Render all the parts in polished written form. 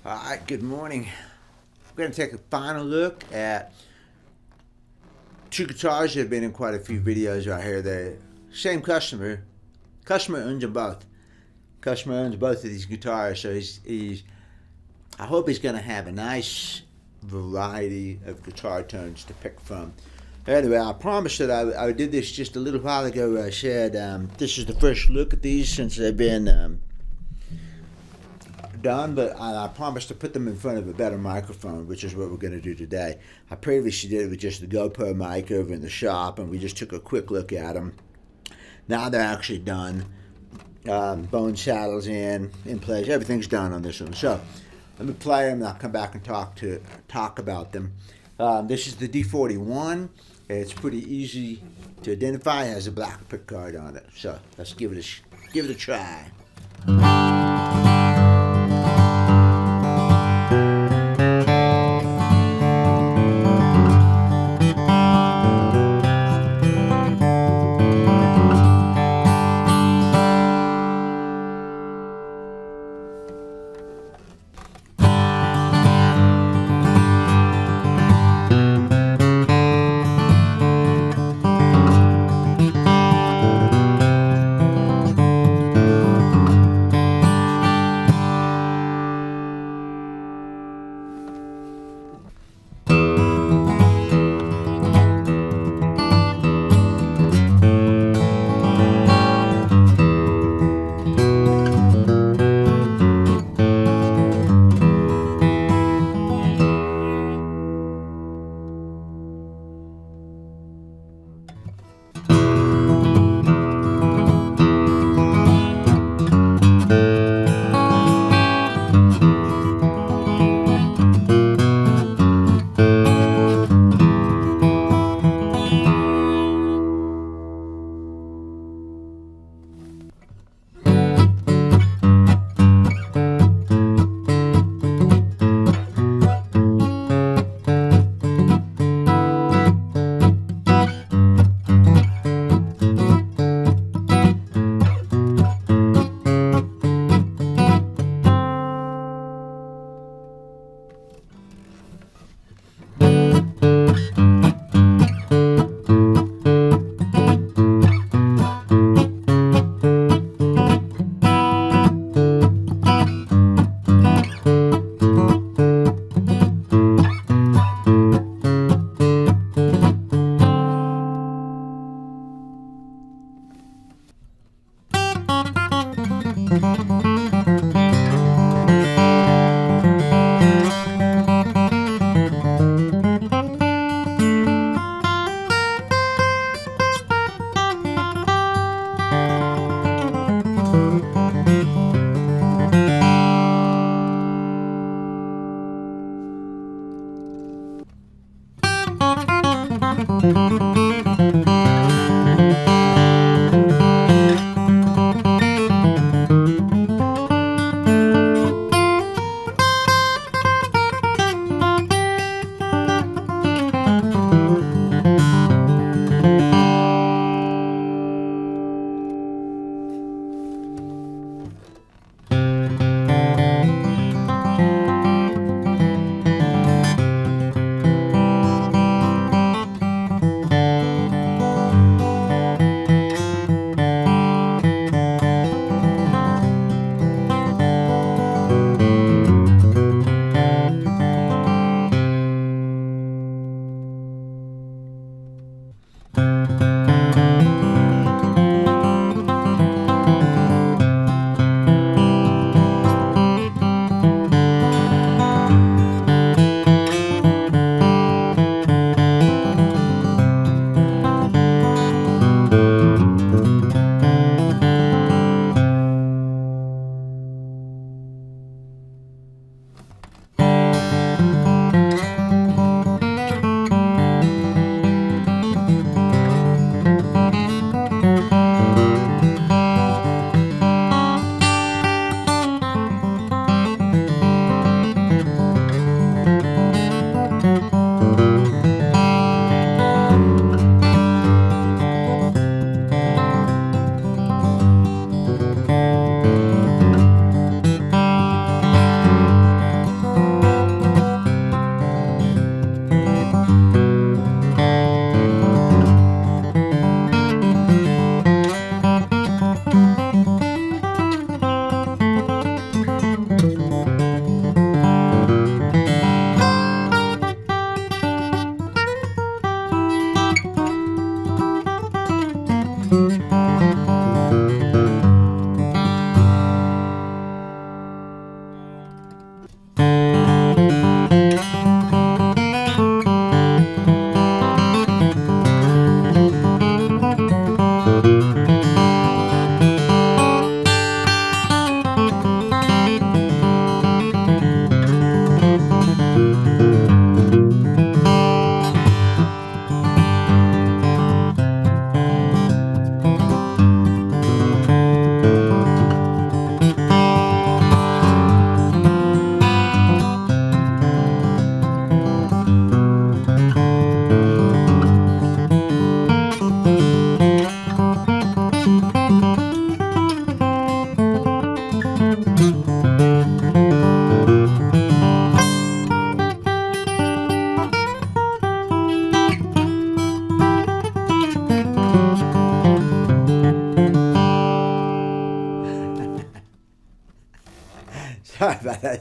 Alright, good morning. We're going to take a final look at two guitars that have been in quite a few videos right here. The same customer. Customer owns them both. Customer owns both of these guitars, so I hope he's going to have a nice variety of guitar tones to pick from. Anyway, I promised that I did this just a little while ago. I said this is the first look at these since they've been done, but I promised to put them in front of a better microphone, which is what we're going to do today. I previously did it with just the GoPro mic over in the shop, and we just took a quick look at them. Now they're actually done. Bone saddles in place. Everything's done on this one. So let me play them, and I'll come back and talk about them. This is the D41. It's pretty easy to identify. It has a black pick guard on it. So let's give it a try.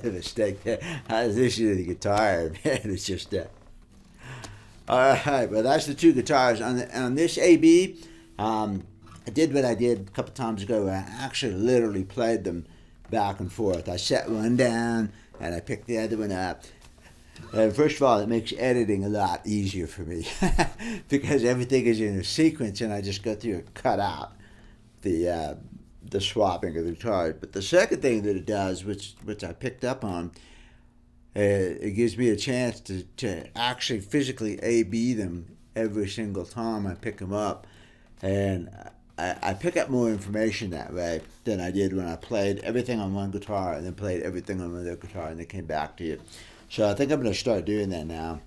a mistake there. I was listening to the guitar, man. It's just all right, well, that's the two guitars. On this AB, I did what I did a couple times ago, where I actually literally played them back and forth. I set one down, and I picked the other one up. And first of all, it makes editing a lot easier for me because everything is in a sequence, and I just go through and cut out the swapping of the guitars. But the second thing that it does, which I picked up on, it gives me a chance to actually physically A/B them every single time I pick them up. And I pick up more information that way than I did when I played everything on one guitar and then played everything on another guitar and then came back to you. So I think I'm going to start doing that now.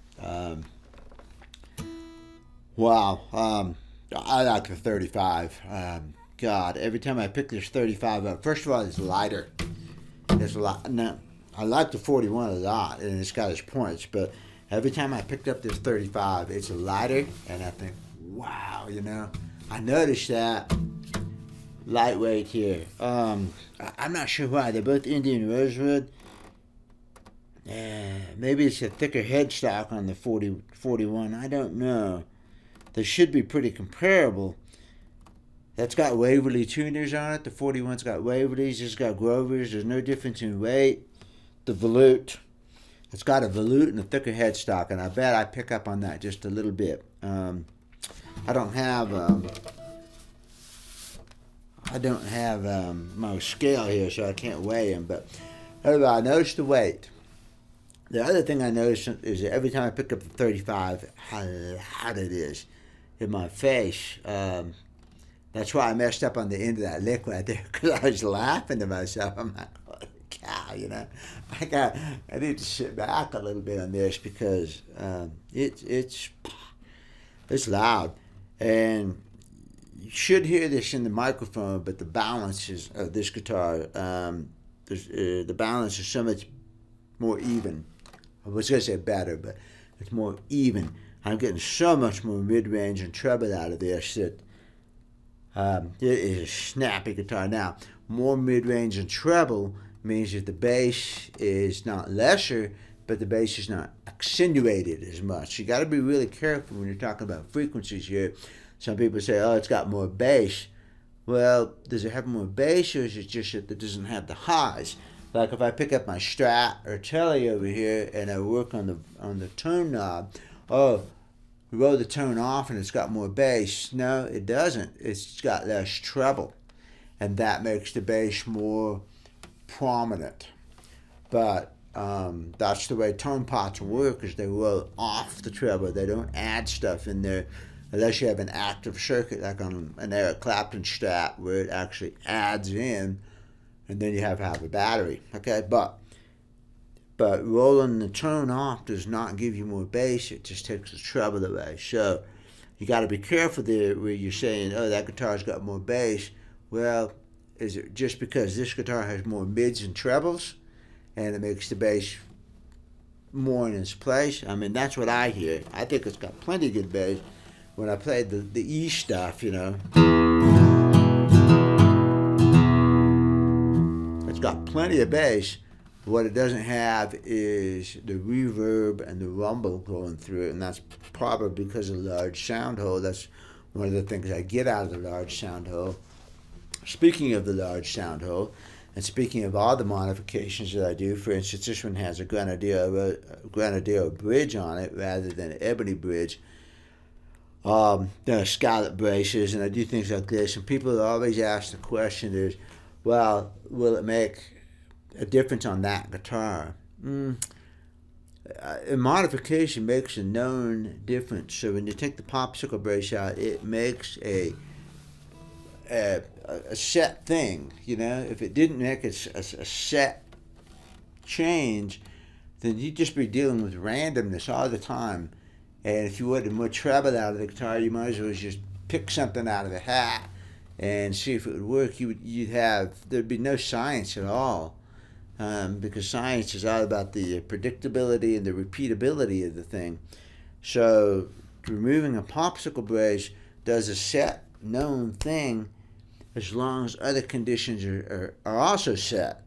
Wow. I like the 35. God, every time I pick this 35 up, first of all, it's lighter. There's a lot. No, I like the 41 a lot, and it's got its points, but every time I picked up this 35, it's lighter, and I think, wow, I noticed that lightweight here. I'm not sure why. They're both Indian rosewood. Maybe it's a thicker headstock on the 41. I don't know. They should be pretty comparable. That's got Waverly tuners on it. The 41's got Waverly's. It's got Grovers. There's no difference in weight. The volute. It's got a volute and a thicker headstock, and I bet I pick up on that just a little bit. I don't have my scale here, so I can't weigh them. But anyway, I noticed the weight. The other thing I noticed is that every time I pick up the 35, how loud it is in my face. That's why I messed up on the end of that lick right there, because I was laughing to myself. I'm like, holy cow, I need to sit back a little bit on this because it's loud. And you should hear this in the microphone, but the balances of this guitar, the balance is so much more even. I was going to say better, but it's more even. I'm getting so much more mid-range and treble out of this that it is a snappy guitar. Now, more mid-range and treble means that the bass is not lesser, but the bass is not accentuated as much. You got to be really careful when you're talking about frequencies here. Some people say, oh, it's got more bass. Well, does it have more bass, or is it just that it doesn't have the highs? Like if I pick up my Strat or Telly over here and I work on the tone knob, roll the tone off and it's got more bass. No, it doesn't. It's got less treble, and that makes the bass more prominent. But that's the way tone pots work, is they roll off the treble. They don't add stuff in there unless you have an active circuit like on an Eric Clapton Strat where it actually adds in, and then you have to have a battery. Okay, but rolling the tone off does not give you more bass. It just takes the treble away. So you got to be careful there where you're saying, oh, that guitar's got more bass. Well, is it just because this guitar has more mids and trebles and it makes the bass more in its place? I mean, that's what I hear. I think it's got plenty of good bass. When I played the E stuff, it's got plenty of bass. What it doesn't have is the reverb and the rumble going through it, and that's probably because of the large sound hole. That's one of the things I get out of the large sound hole. Speaking of the large sound hole, and speaking of all the modifications that I do, for instance, this one has a Granadero bridge on it rather than an ebony bridge. There are scallop braces, and I do things like this, and people always ask the question is, well, will it make a difference on that guitar? A modification makes a known difference. So when you take the popsicle brace out, it makes a set thing. If it didn't make a set change, then you'd just be dealing with randomness all the time. And if you wanted more treble out of the guitar, you might as well just pick something out of the hat and see if it would work. There'd be no science at all. Because science is all about the predictability and the repeatability of the thing. So removing a popsicle brace does a set known thing as long as other conditions are also set.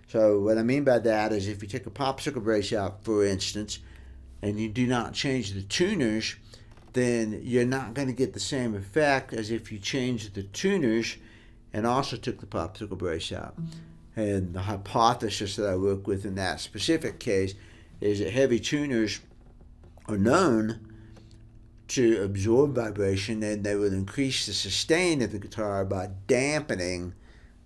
So what I mean by that is if you take a popsicle brace out, for instance, and you do not change the tuners, then you're not going to get the same effect as if you changed the tuners and also took the popsicle brace out. And the hypothesis that I work with in that specific case is that heavy tuners are known to absorb vibration, and they will increase the sustain of the guitar by dampening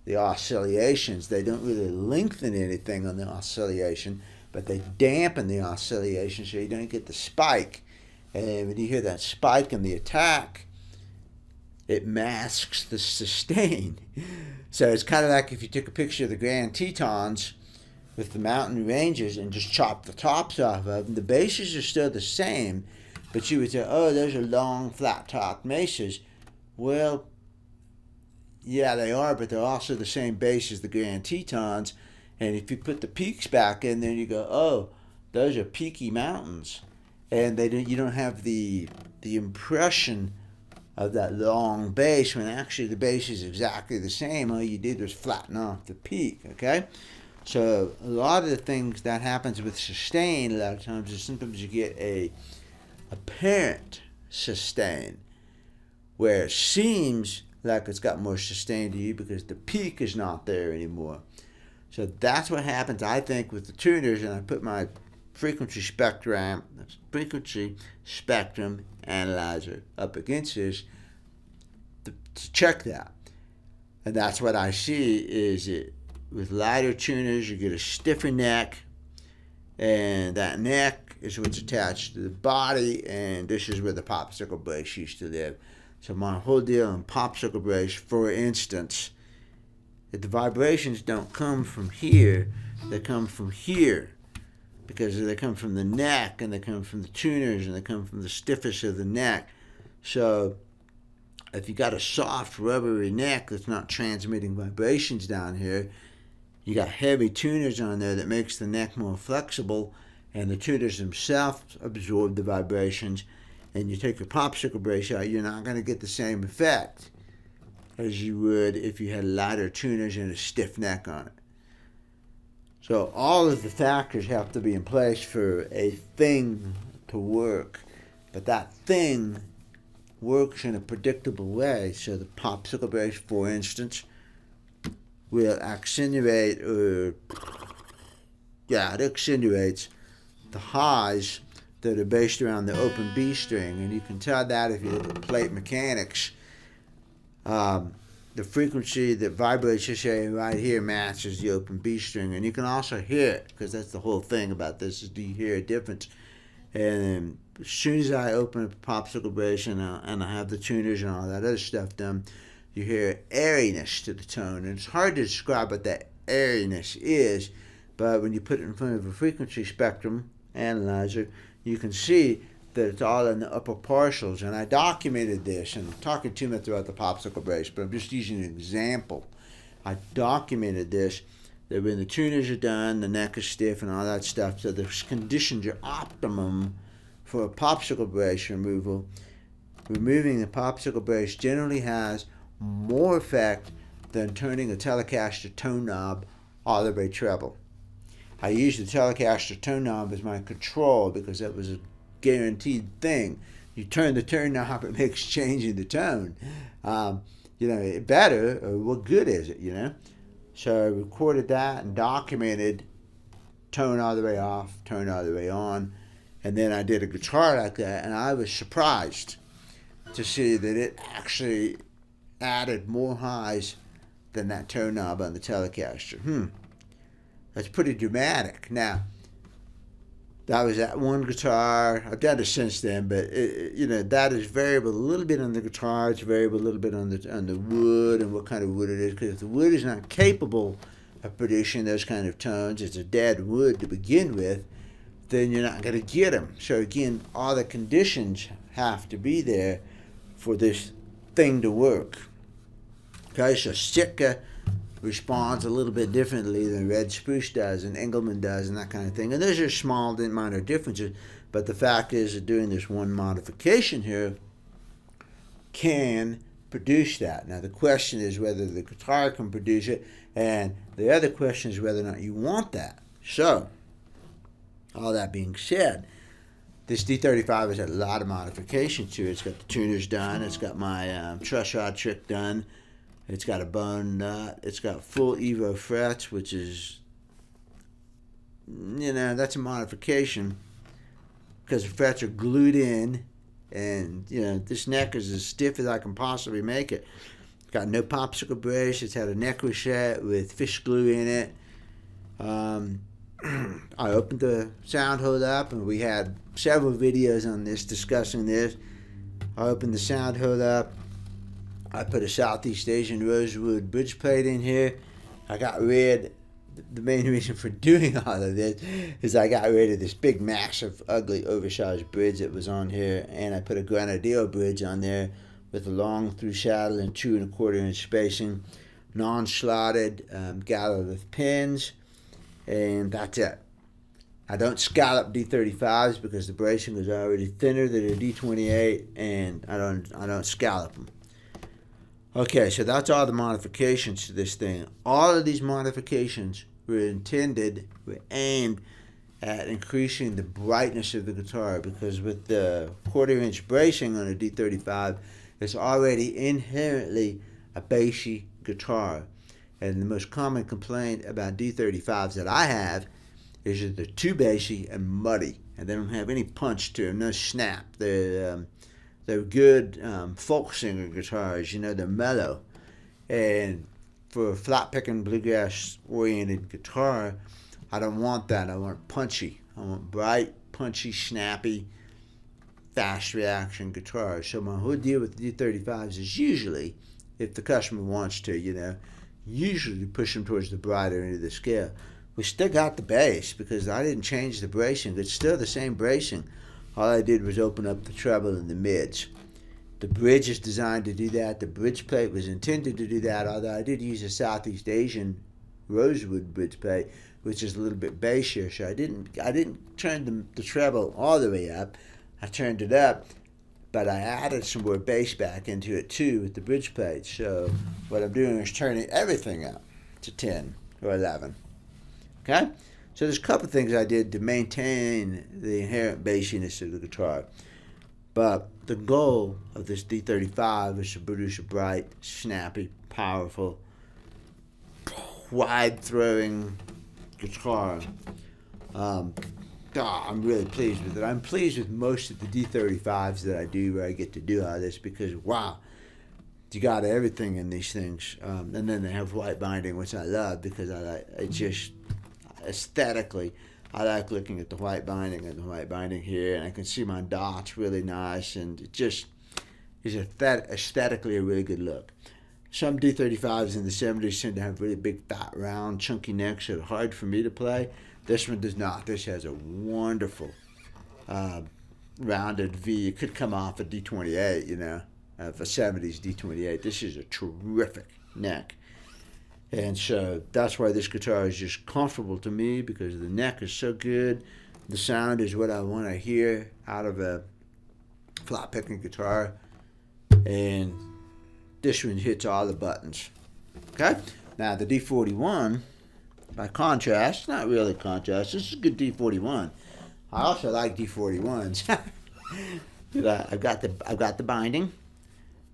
the oscillations. They don't really lengthen anything on the oscillation, but they dampen the oscillation so you don't get the spike. And when you hear that spike in the attack, it masks the sustain. So it's kind of like if you took a picture of the Grand Tetons with the mountain ranges and just chopped the tops off of them. The bases are still the same, but you would say, oh, those are long, flat-topped mesas. Well, yeah, they are, but they're also the same base as the Grand Tetons. And if you put the peaks back in there, you go, oh, those are peaky mountains. And you don't have the impression of that long base when actually the base is exactly the same. All you did was flatten off the peak, okay? So a lot of the things that happens with sustain, a lot of times, is sometimes you get a apparent sustain where it seems like it's got more sustain to you because the peak is not there anymore. So that's what happens, I think, with the tuners, and I put my frequency spectrum analyzer up against this to check that. And that's what I see is it with lighter tuners, you get a stiffer neck, and that neck is what's attached to the body, and this is where the popsicle brace used to live. So my whole deal on popsicle brace, for instance, if the vibrations don't come from here, they come from here, because they come from the neck, and they come from the tuners, and they come from the stiffness of the neck. So if you got a soft, rubbery neck that's not transmitting vibrations down here, you got heavy tuners on there that makes the neck more flexible, and the tuners themselves absorb the vibrations. And you take your popsicle brace out, you're not going to get the same effect as you would if you had lighter tuners and a stiff neck on it. So all of the factors have to be in place for a thing to work, but that thing works in a predictable way. So the popsicle brace, for instance, will accentuate, it accentuates the highs that are based around the open B string. And you can tell that if you look at plate mechanics. The frequency that vibrates this area right here matches the open B string. And you can also hear it, because that's the whole thing about this, is do you hear a difference? And as soon as I open up a popsicle brace and I have the tuners and all that other stuff done, you hear airiness to the tone. And it's hard to describe what that airiness is, but when you put it in front of a frequency spectrum analyzer, you can see that it's all in the upper partials. And I documented this, and I'm talking too much about the popsicle brace, but I'm just using an example. I documented this, that when the tuners are done, the neck is stiff and all that stuff, so the conditions are optimum for a popsicle brace removal. Removing the popsicle brace generally has more effect than turning a Telecaster tone knob all the way treble. I used the Telecaster tone knob as my control because that was a guaranteed thing. You turn the tone knob, it makes changing the tone. Better, or what good is it, So I recorded that and documented tone all the way off, tone all the way on. And then I did a guitar like that, and I was surprised to see that it actually added more highs than that tone knob on the Telecaster. That's pretty dramatic. Now, that was that one guitar. I've done it since then, but that is variable a little bit on the guitar. It's variable a little bit on the wood and what kind of wood it is. Because if the wood is not capable of producing those kind of tones, it's a dead wood to begin with, then you're not going to get them. So again, all the conditions have to be there for this thing to work. Okay, so Sitka responds a little bit differently than Red Spruce does and Engelmann does and that kind of thing. And those are small, minor differences. But the fact is that doing this one modification here can produce that. Now the question is whether the guitar can produce it, and the other question is whether or not you want that. So, all that being said, this D35 has had a lot of modifications to it. It's got the tuners done. It's got my truss rod trick done. It's got a bone nut. It's got full Evo frets, which is, that's a modification because the frets are glued in, and this neck is as stiff as I can possibly make it. It's got no popsicle brace. It's had a neck reset with fish glue in it. I opened the sound hole up, and we had several videos on this discussing this. I opened the sound hole up. I put a Southeast Asian rosewood bridge plate in here. The main reason for doing all of this is I got rid of this big, massive, ugly, oversized bridge that was on here, and I put a Granadillo bridge on there with a long through saddle and 2 1/4 inch spacing, non-slotted, gallered with pins, and that's it. I don't scallop D35s because the bracing is already thinner than a D28, and I don't scallop them. Okay, so that's all the modifications to this thing. All of these modifications were aimed at increasing the brightness of the guitar, because with the 1/4 inch bracing on a D35, it's already inherently a bassy guitar. And the most common complaint about D35s that I have is that they're too bassy and muddy, and they don't have any punch to them, no snap. They're good folk singer guitars, they're mellow. And for a flat picking bluegrass oriented guitar, I don't want that. I want punchy. I want bright, punchy, snappy, fast reaction guitars. So my whole deal with the D35s is usually, if the customer wants to, usually push them towards the brighter end of the scale. We still got the bass because I didn't change the bracing. It's still the same bracing. All I did was open up the treble and the mids. The bridge is designed to do that. The bridge plate was intended to do that, although I did use a Southeast Asian rosewood bridge plate, which is a little bit bassier. So I didn't turn the treble all the way up. I turned it up, but I added some more bass back into it too with the bridge plate. So what I'm doing is turning everything up to 10 or 11. Okay? So there's a couple of things I did to maintain the inherent bassiness of the guitar. But the goal of this D35 is to produce a bright, snappy, powerful, wide-throwing guitar. I'm really pleased with it. I'm pleased with most of the D35s that I do where I get to do all this because, wow, you got everything in these things. And then they have white binding, which I love because aesthetically, I like looking at the white binding and the white binding here, and I can see my dots really nice, and it just is aesthetically a really good look. Some D35s in the 70s tend to have really big, fat, round, chunky necks that are hard for me to play. This one does not. This has a wonderful rounded V. It could come off a D28, of a 70s D28. This is a terrific neck. And so that's why this guitar is just comfortable to me, because the neck is so good. The sound is what I want to hear out of a flat picking guitar. And this one hits all the buttons. Okay? Now the D41, by contrast, not really contrast, this is a good D41. I also like D41s. I've got the binding.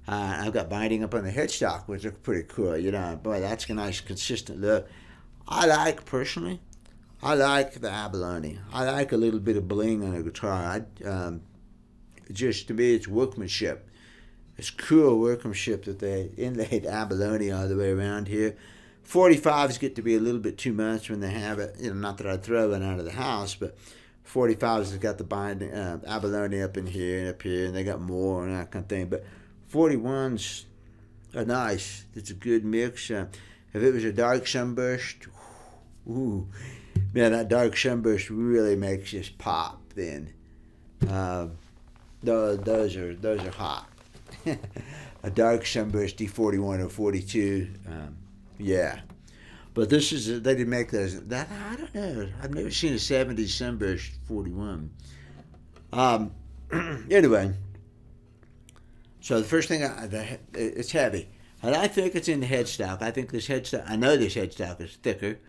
I've got binding up on the headstock, which looks pretty cool. Boy, that's a nice, consistent look. Personally, I like the abalone. I like a little bit of bling on a guitar. To me, it's workmanship. It's cool workmanship that they inlaid abalone all the way around here. 45s get to be a little bit too much when they have it. Not that I'd throw one out of the house, but 45s have got the binding abalone up in here and up here, and they got more and that kind of thing. But 41s are nice. It's a good mix. If it was a dark sunburst, ooh, man, that dark sunburst really makes this pop. Then those are hot. A dark sunburst D41 or 42, yeah. But this is they didn't make those. That I don't know. I've never seen a 70s sunburst 41. Anyway. So the first thing, it's heavy. And I think it's in the headstock. I know this headstock is thicker.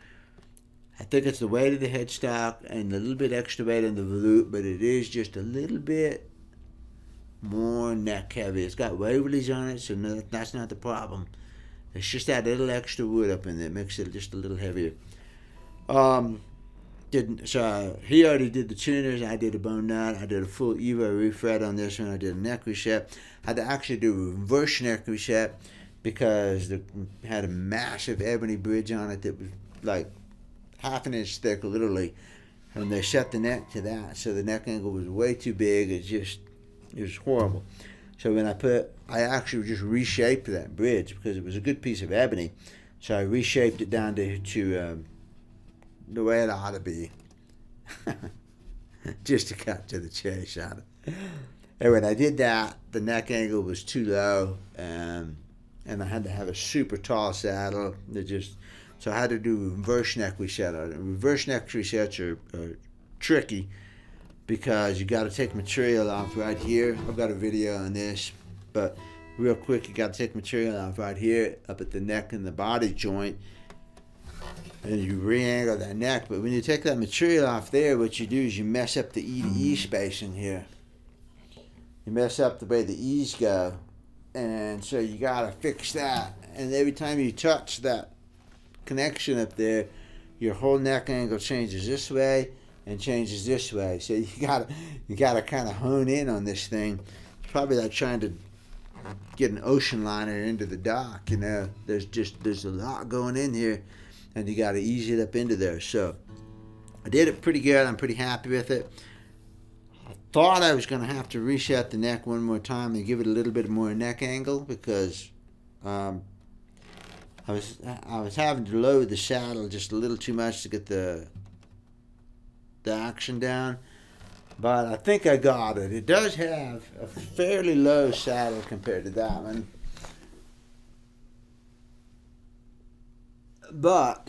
I think it's the weight of the headstock and a little bit extra weight in the volute, but it is just a little bit more neck heavy. It's got Waverleys on it, so no, that's not the problem. It's just that little extra wood up in there makes it just a little heavier. So he already did the tuners. I did a bone nut. I did a full Evo refret on this one. I did a neck reset. I had to actually do a reverse neck reset because it had a massive ebony bridge on it that was like half an inch thick, literally. And they set the neck to that, so the neck angle was way too big. It was horrible. So when I actually just reshaped that bridge because it was a good piece of ebony. So I reshaped it down to the way it ought to be. Just to cut to the chase on it. And when I did that, the neck angle was too low, and I had to have a super tall saddle. So I had to do a reverse neck reset on it. Reverse neck resets are tricky because you got to take material off right here. I've got a video on this, but real quick, you got to take material off right here, up at the neck and the body joint, and you re-angle that neck. But when you take that material off there, what you do is you mess up the E to E spacing here. You mess up the way the E's go, and so you got to fix that. And every time you touch that connection up there, your whole neck angle changes this way and changes this way. So you gotta kind of hone in on this thing. It's probably like trying to get an ocean liner into the dock. You know, there's a lot going in here, and you got to ease it up into there. So I did it pretty good. I'm pretty happy with it. I thought I was going to have to reset the neck one more time and give it a little bit more neck angle because I was having to load the saddle just a little too much to get the action down, but I think I got it. It does have a fairly low saddle compared to that one, but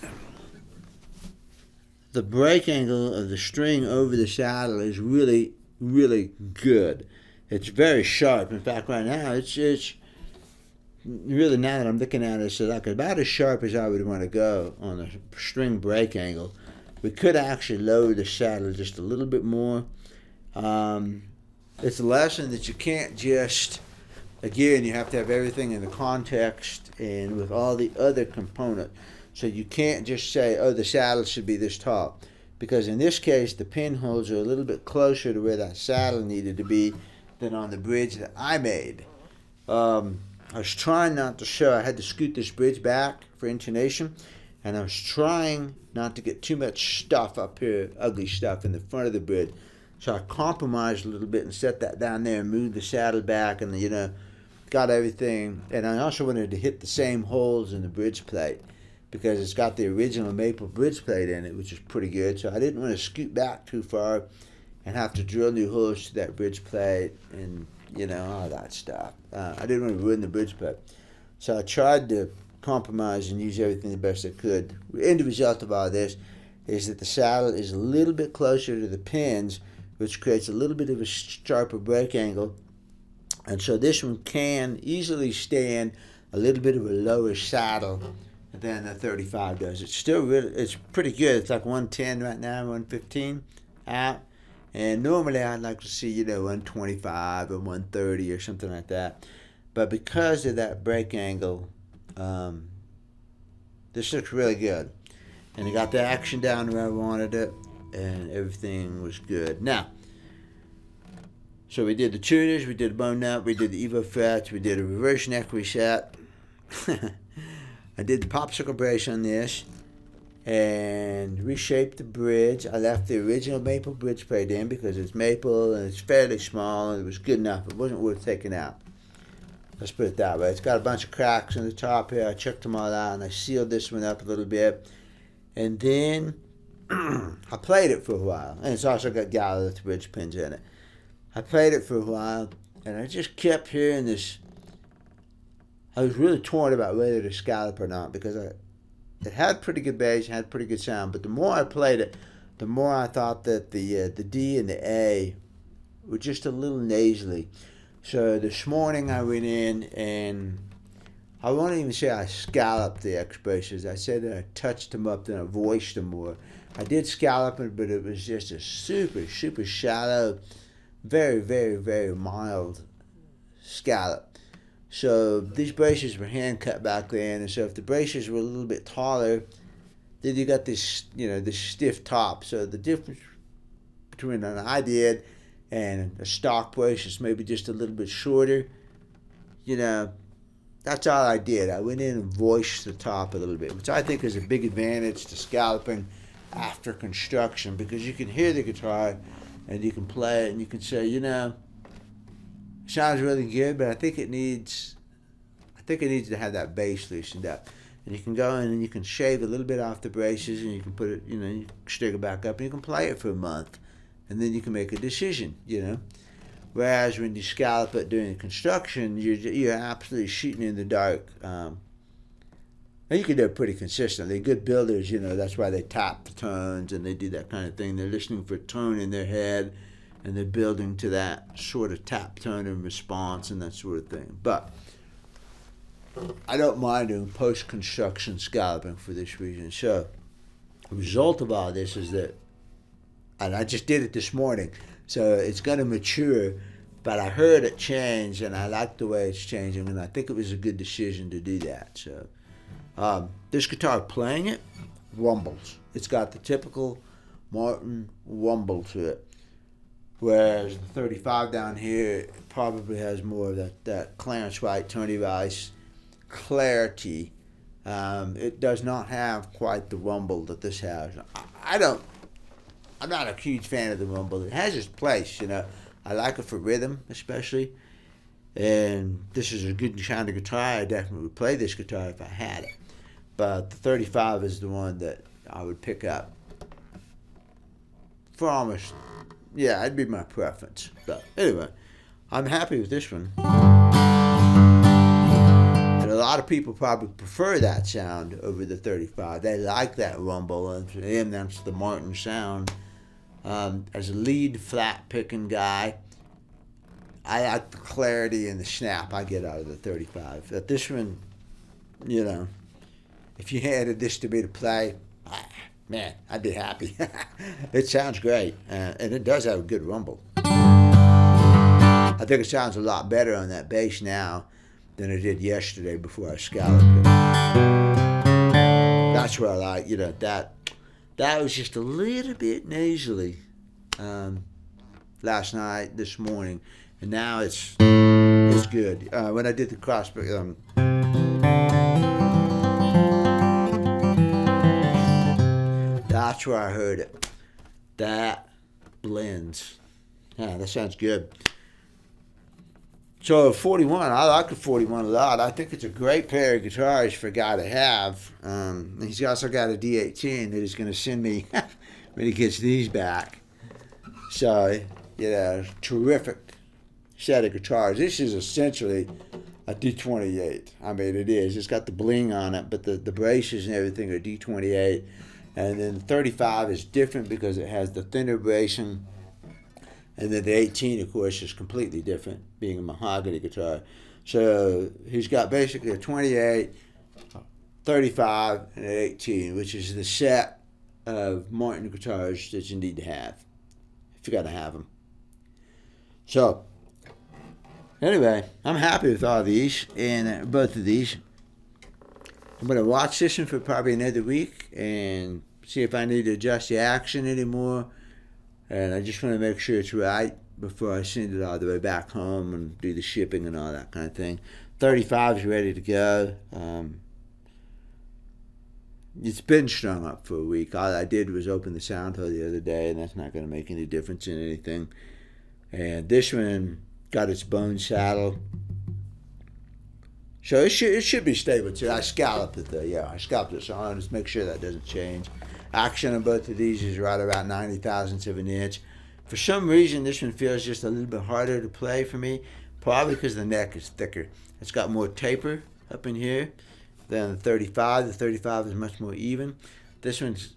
the break angle of the string over the saddle is really, really good. It's very sharp. In fact, right now it's really, now that I'm looking at it, it's like about as sharp as I would want to go on a string break angle. We could actually lower the saddle just a little bit more. It's a lesson that you can't just, again, you have to have everything in the context and with all the other components. So you can't just say, oh, the saddle should be this tall. Because in this case, the pinholes are a little bit closer to where that saddle needed to be than on the bridge that I made. I was trying not to show, I had to scoot this bridge back for intonation, and I was trying not to get too much stuff up here, ugly stuff in the front of the bridge. So I compromised a little bit and set that down there and moved the saddle back and, got everything. And I also wanted to hit the same holes in the bridge plate because it's got the original maple bridge plate in it, which is pretty good. So I didn't want to scoot back too far and have to drill new holes to that bridge plate and, all that stuff. I didn't want to ruin the bridge plate. So I tried to compromise and use everything the best I could. The end result of all this is that the saddle is a little bit closer to the pins, which creates a little bit of a sharper break angle. And so this one can easily stand a little bit of a lower saddle than the 35 does. It's still really, it's pretty good. It's like 110 right now, 115 out. And normally I'd like to see, 125 or 130 or something like that. But because of that break angle, this looks really good. And I got the action down where I wanted it, and everything was good. Now, so we did the tuners, we did the bone nut, we did the Evo frets, we did a reverse neck reset. I did the popsicle brace on this and reshaped the bridge. I left the original maple bridge plate in because it's maple and it's fairly small and it was good enough. It wasn't worth taking out. Let's put it that way. It's got a bunch of cracks in the top here. I checked them all out and I sealed this one up a little bit. And then I played it for a while. And it's also got Galloway bridge pins in it. I played it for a while and I just kept hearing this. I was really torn about whether to scallop or not because it had pretty good bass, had pretty good sound. But the more I played it, the more I thought that the D and the A were just a little nasally. So this morning I went in and I won't even say I scalloped the X braces. I said that I touched them up, then I voiced them more. I did scallop it, but it was just a super, super shallow, very, very, very mild scallop. So these braces were hand cut back then, and so if the braces were a little bit taller, then you got this, this stiff top. So the difference between what I did and a stock brace is maybe just a little bit shorter. That's all I did. I went in and voiced the top a little bit, which I think is a big advantage to scalloping after construction, because you can hear the guitar and you can play it and you can say, it sounds really good, but I think it needs to have that bass loosened up. And you can go in and you can shave a little bit off the braces and you can put it, you can stick it back up and you can play it for a month. And then you can make a decision, Whereas when you scallop it during construction, you're absolutely shooting in the dark. And you can do it pretty consistently. Good builders, that's why they tap the tones and they do that kind of thing. They're listening for a tone in their head and they're building to that sort of tap tone and response and that sort of thing. But I don't mind doing post-construction scalloping for this reason. So the result of all this is that, and I just did it this morning, so it's going to mature, but I heard it change, and I like the way it's changing, and I think it was a good decision to do that. So this guitar, playing it, rumbles. It's got the typical Martin rumble to it, whereas the 35 down here probably has more of that Clarence White, Tony Rice clarity. It does not have quite the rumble that this has. I'm not a huge fan of the rumble. It has its place, I like it for rhythm, especially. And this is a good kind of guitar. I definitely would play this guitar if I had it. But the 35 is the one that I would pick up for almost, it'd be my preference. But anyway, I'm happy with this one. And a lot of people probably prefer that sound over the 35. They like that rumble, and for them, that's the Martin sound. As a lead flat picking guy, I like the clarity and the snap I get out of the 35. But this one, if you handed this to me to play, man, I'd be happy. It sounds great, and it does have a good rumble. I think it sounds a lot better on that bass now than it did yesterday before I scalloped it. That's what I like, that was just a little bit nasally last night, this morning, and now it's good. When I did the crossbreak, that's where I heard it. That blends. Yeah, that sounds good. So 41, I like the 41 a lot. I think it's a great pair of guitars for a guy to have. He's also got a D18 that he's going to send me when he gets these back. So, terrific set of guitars. This is essentially a D28. I mean, it is. It's got the bling on it, but the braces and everything are D28. And then the 35 is different because it has the thinner bracing. And then the 18, of course, is completely different, being a mahogany guitar. So he's got basically a 28, 35, and an 18, which is the set of Martin guitars that you need to have, if you got to have them. So, anyway, I'm happy with all these, and both of these. I'm going to watch this one for probably another week and see if I need to adjust the action anymore. And I just want to make sure it's right before I send it all the way back home and do the shipping and all that kind of thing. 35 is ready to go. It's been strung up for a week. All I did was open the sound hole the other day, and that's not going to make any difference in anything. And this one got its bone saddle. So it should be stable too. I scalloped it though. Yeah, I scalloped it, so I want to make sure that doesn't change. Action on both of these is right about 90 thousandths of an inch. For some reason, this one feels just a little bit harder to play for me, probably because the neck is thicker. It's got more taper up in here than the 35. The 35 is much more even. This one's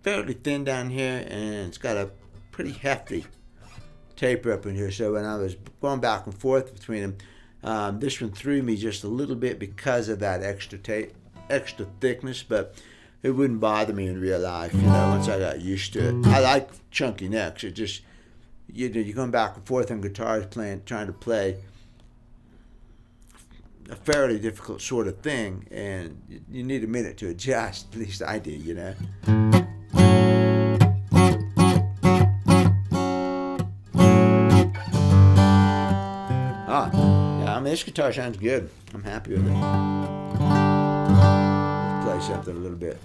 fairly thin down here, and it's got a pretty hefty taper up in here. So when I was going back and forth between them, this one threw me just a little bit because of that extra thickness, but it wouldn't bother me in real life, once I got used to it. I like chunky necks. It just, you're going back and forth on guitars trying to play a fairly difficult sort of thing, and you need a minute to adjust. At least I do, Yeah, this guitar sounds good. I'm happy with it. Let's play something a little bit.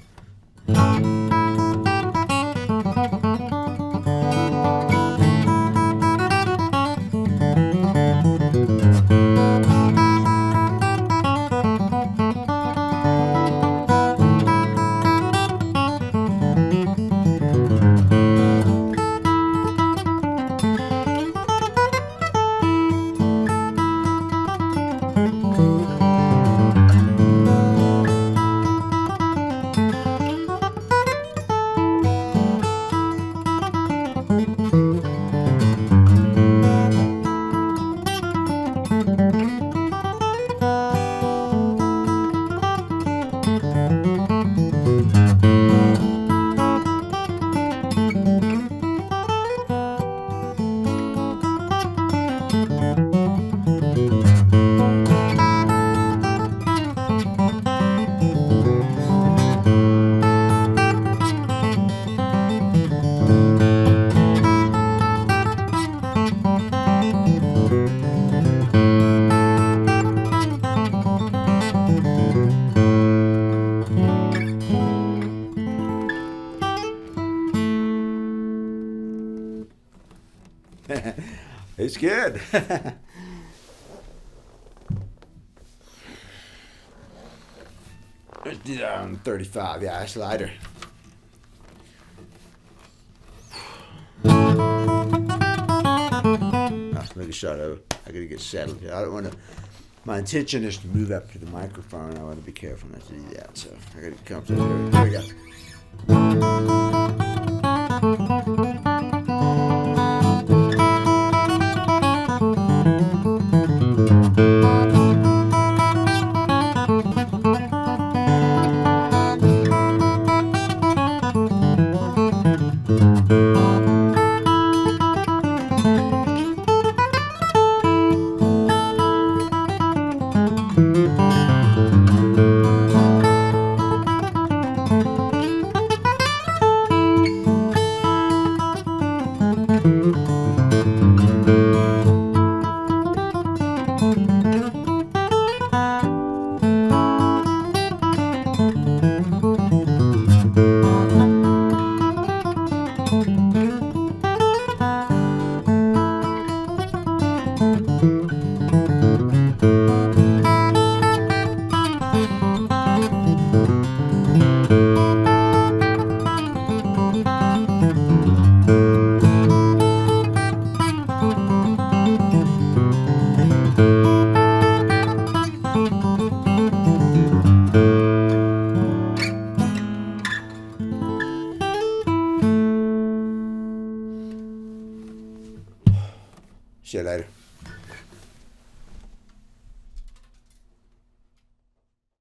It's good. Let's do that on 35. Yeah, that's lighter. Let me start over. I gotta get settled here. I don't want to. My intention is to move up to the microphone. I want to be careful not to do that. So I gotta get comfortable. Here we go. See you later.